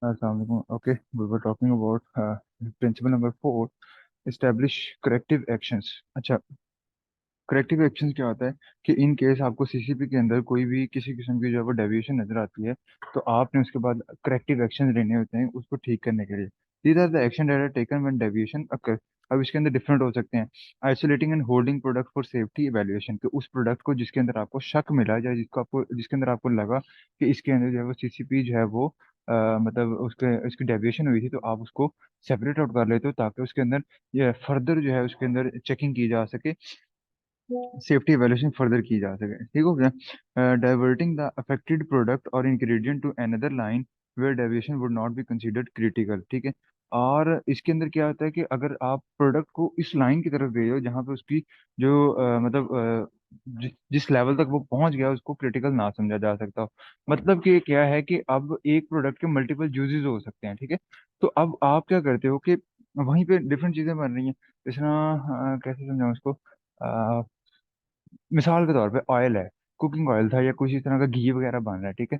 Assalamualaikum. Okay, we were talking about principle number 4, establish corrective actions. अच्छा, corrective action क्या होता है कि इन केस आपको सीसीपी के अंदर कोई भी किसी किस्म की जो है वो डेविएशन नजर आती है, तो आपने उसके बाद करेक्टिव एक्शन लेने होते हैं उसको ठीक करने के लिए। These are the action that are taken when deviation occur. अब इसके अंदर डिफरेंट हो सकते हैं। Isolating and holding product for safety evaluation, कि उस प्रोडक्ट को जिसके अंदर आपको शक मिला या जिसके अंदर आपको लगा कि इसके अंदर जो है वो सीसीपी जो है वो मतलब उसके उसकी डेविएशन हुई थी, तो आप उसको सेपरेट आउट कर लेते हो ताकि उसके अंदर ये फर्दर जो है उसके अंदर चेकिंग की जा सके, सेफ्टी एवेल्यूशन फर्दर की जा सके। ठीक हो गया। डाइवर्टिंग द अफेक्टेड प्रोडक्ट और ingredient to another line where deviation would not be considered critical. ठीक है। और इसके अंदर क्या होता है कि अगर आप प्रोडक्ट को इस लाइन की तरफ भेजो जहाँ पे उसकी जो जिस लेवल तक वो पहुंच गया उसको क्रिटिकल ना समझा जा सकता हो। मतलब कि क्या है कि अब एक प्रोडक्ट के मल्टीपल यूजेस हो सकते हैं। ठीक है। तो अब आप क्या करते हो कि वहीं पे डिफरेंट चीजें बन रही हैं। इस तरह कैसे समझाऊं इसको। मिसाल के तौर पे ऑयल है, कुकिंग ऑयल था या कुछ इस तरह का घी वगैरह बन रहा है। ठीक है।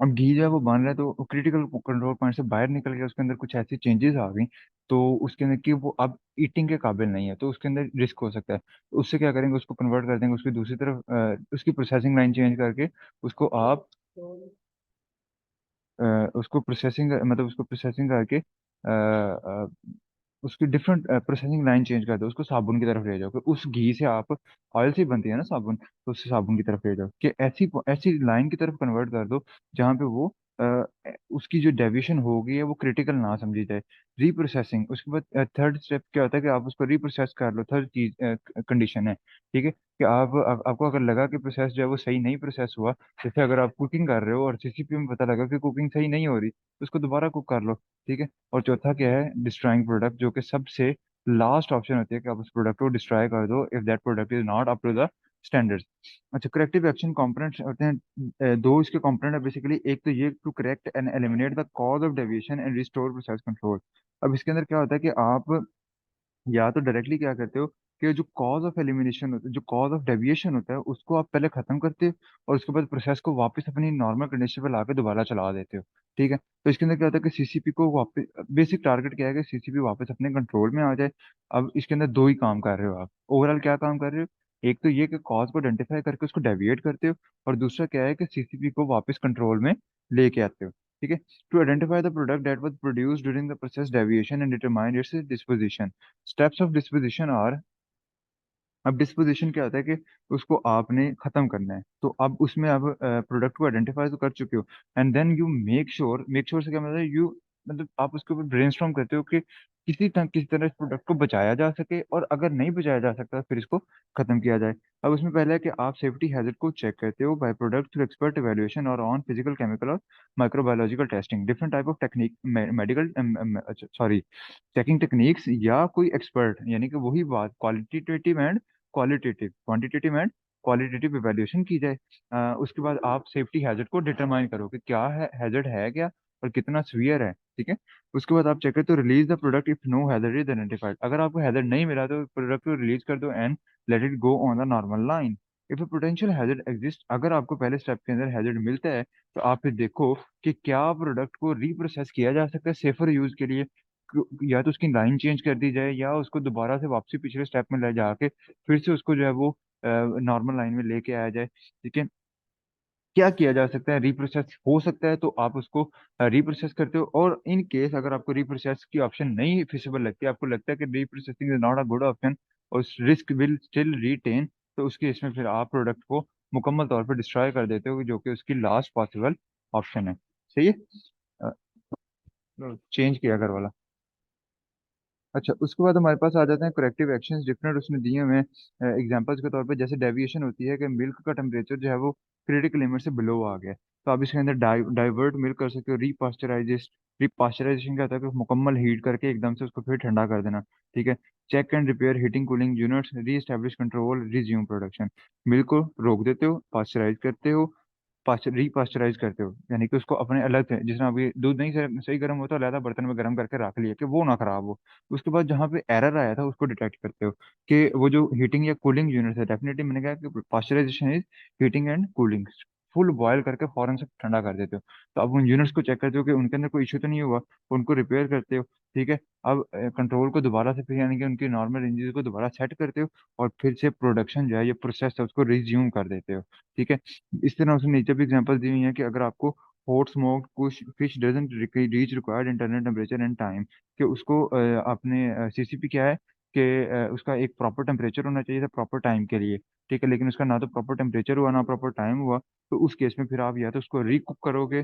अब घी जो है वो बन रहा है तो क्रिटिकल कंट्रोल पॉइंट से बाहर निकल गया, उसके अंदर कुछ ऐसी चेंजेस आ गई तो उसके अंदर कि वो अब ईटिंग के काबिल नहीं है, तो उसके अंदर रिस्क हो सकता है। तो उससे क्या करेंगे, उसको कन्वर्ट कर देंगे उसकी दूसरी तरफ, उसकी प्रोसेसिंग लाइन चेंज करके उसको आप अ, उसको प्रोसेसिंग मतलब उसको प्रोसेसिंग करके उसकी डिफरेंट प्रोसेसिंग लाइन चेंज कर दो, उसको साबुन की तरफ ले जाओ कि उस घी से आप, ऑयल से ही बनती है ना साबुन, तो उससे साबुन की तरफ ले जाओ कि ऐसी ऐसी लाइन की तरफ कन्वर्ट कर दो जहाँ पे वो उसकी जो डेविएशन होगी है वो क्रिटिकल ना समझी जाए। रीप्रोसेसिंग, उसके बाद थर्ड स्टेप क्या होता है कि आप उसको रीप्रोसेस कर लो। थर्ड चीज कंडीशन है, ठीक है, कि आपको अगर लगा कि प्रोसेस जो है वो सही नहीं प्रोसेस हुआ, जैसे अगर आप कुकिंग कर रहे हो और सीसीपी में पता लगा कि कुकिंग सही नहीं हो रही, तो उसको दोबारा कुक कर लो। ठीक है। और चौथा क्या है, डिस्ट्रॉइंग प्रोडक्ट, जो कि सबसे लास्ट ऑप्शन होती है कि आप उस प्रोडक्ट को डिस्ट्रॉय कर दो if that product is not up to the standards. अच्छा, करेक्टिव एक्शन कंपोनेंट्स होते हैं दो इसके कंपोनेंट है बेसिकली। एक तो ये to correct and eliminate the cause of deviation and restore process control. अब इसके अंदर क्या होता है कि आप या तो डायरेक्टली क्या करते हो कि जो कॉज ऑफ एलिमिनेशन होता है, जो कॉज ऑफ डेविएशन होता है, उसको आप पहले खत्म करते हो और उसके बाद प्रोसेस को वापस अपनी नॉर्मल कंडीशन पे लाके दोबारा चला देते हो। ठीक है। तो इसके अंदर क्या होता है कि सीसीपी को वापस, बेसिक टारगेट क्या है कि सीसीपी वापस अपने कंट्रोल में आ जाए। अब इसके अंदर दो ही काम कर रहे हो आप, ओवरऑल क्या काम कर रहे हो। एक तो ये कि कॉज को आइडेंटिफाई करके उसको डेविएट करते हो, और दूसरा क्या है कि सीसीपी को वापस कंट्रोल में लेके आते हो। ठीक है। To identify the product that was produced during the process deviation and determine its disposition. Steps of disposition are, अब डिस्पोजिशन क्या होता है कि उसको आपने खत्म करना है, तो अब उसमें अब प्रोडक्ट को आइडेंटिफाई तो कर चुके हो, and then you make sure से क्या मतलब, यू मतलब आप उसके ऊपर ब्रेनस्टॉर्म करते हो कि किसी तरह इस प्रोडक्ट को बचाया जा सके, और अगर नहीं बचाया जा सकता फिर इसको खत्म किया जाए। अब उसमें पहले है कि आप सेफ्टी हैजर्ड को चेक करते हो by product through expert evaluation और ऑन फिजिकल केमिकल और microbiological testing, different type of technique medical sorry checking techniques, या कोई एक्सपर्ट, यानी कि वही बात qualitative and quantitative and qualitative evaluation की जाए। उसके बाद आप सेफ्टी हैजर्ड को डिटरमाइन करो कि क्या है, हैजर्ड है क्या और कितना सीवियर है। ठीक है। उसके बाद आप चेक करो तो release the product if no hazard is identified, अगर आपको हैजर्ड नहीं मिला तो प्रोडक्ट को रिलीज कर दो and let it go on the normal line. If a potential hazard exist, अगर आपको पहले स्टेप के अंदर हैजर्ड मिलता है तो आप फिर देखो कि क्या प्रोडक्ट को रीप्रोसेस किया जा सकता है सेफर यूज के लिए, या तो उसकी लाइन चेंज कर दी जाए या उसको दोबारा से वापसी पिछले स्टेप में ले जाके फिर से उसको जो है वो नॉर्मल लाइन में लेके आया जाए। ठीक है। क्या किया जा सकता है, रिप्रोसेस हो सकता है तो आप उसको रिप्रोसेस करते हो, और इन केस अगर आपको रिप्रोसेस की ऑप्शन नहीं फिजिबल लगती, आपको लगता है कि reprocessing is not a good option और रिस्क विल स्टिल रिटेन, तो उसके इसमें फिर आप प्रोडक्ट को मुकम्मल तौर पर डिस्ट्रॉय कर देते हो, जो कि उसकी लास्ट पॉसिबल ऑप्शन है। सही है। चेंज किया घर वाला। अच्छा, उसके बाद हमारे पास आ जाते हैं करेक्टिव एक्शंस, डिफरेंट उसमें दिए हुए हैं एग्जांपल्स के तौर पे। जैसे डेविएशन होती है कि मिल्क का टेम्परेचर जो है वो क्रिटिकल लिमिट से बिलो आ गया, तो आप इसके अंदर डाइवर्ट मिल्क कर सकते हो। रीपास्चराइजेशन क्या होता है कि मुकम्मल हीट करके एकदम से उसको फिर ठंडा कर देना। ठीक है। Check and repair heating cooling units, re establish control, resume production. Milk को रोक देते हो, पास्चराइज करते हो, रीपास्चराइज करते हो, यानी कि उसको अपने अलग से, जिस तरह अभी दूध नहीं सही गर्म होता, अलग बर्तन में गर्म करके रख लिया कि वो ना खराब हो। उसके बाद जहाँ पे एरर आया था उसको डिटेक्ट करते हो कि वो जो हीटिंग या कूलिंग यूनिट है, डेफिनेटली मैंने कहा कि pasteurization is heating and cooling. Full boil करके फौरन से ठंडा कर देते हो। तो अब उन यूनिट्स को चेक करते हो कि उनके अंदर कोई इशू तो नहीं हुआ, उनको रिपेयर करते हो। ठीक है। अब कंट्रोल को दोबारा से फिर यानी कि उनकी नॉर्मल रेंजेस को दोबारा सेट करते हो, और फिर से प्रोडक्शन जो है ये प्रोसेस है उसको रिज्यूम कर देते हो। ठीक है। इस तरह उसने नीचे भी एग्जांपल दी हुई है कि अगर आपको हॉट स्मोक कुछ fish doesn't reach required internal temperature and time, कि उसको अपने सीसीपी क्या है कि उसका एक प्रॉपर टेम्परेचर होना चाहिए था प्रॉपर टाइम के लिए। ठीक है। लेकिन उसका ना तो प्रॉपर टेम्परेचर हुआ ना प्रॉपर टाइम हुआ, तो उस केस में फिर आप या तो उसको रीकुक करोगे,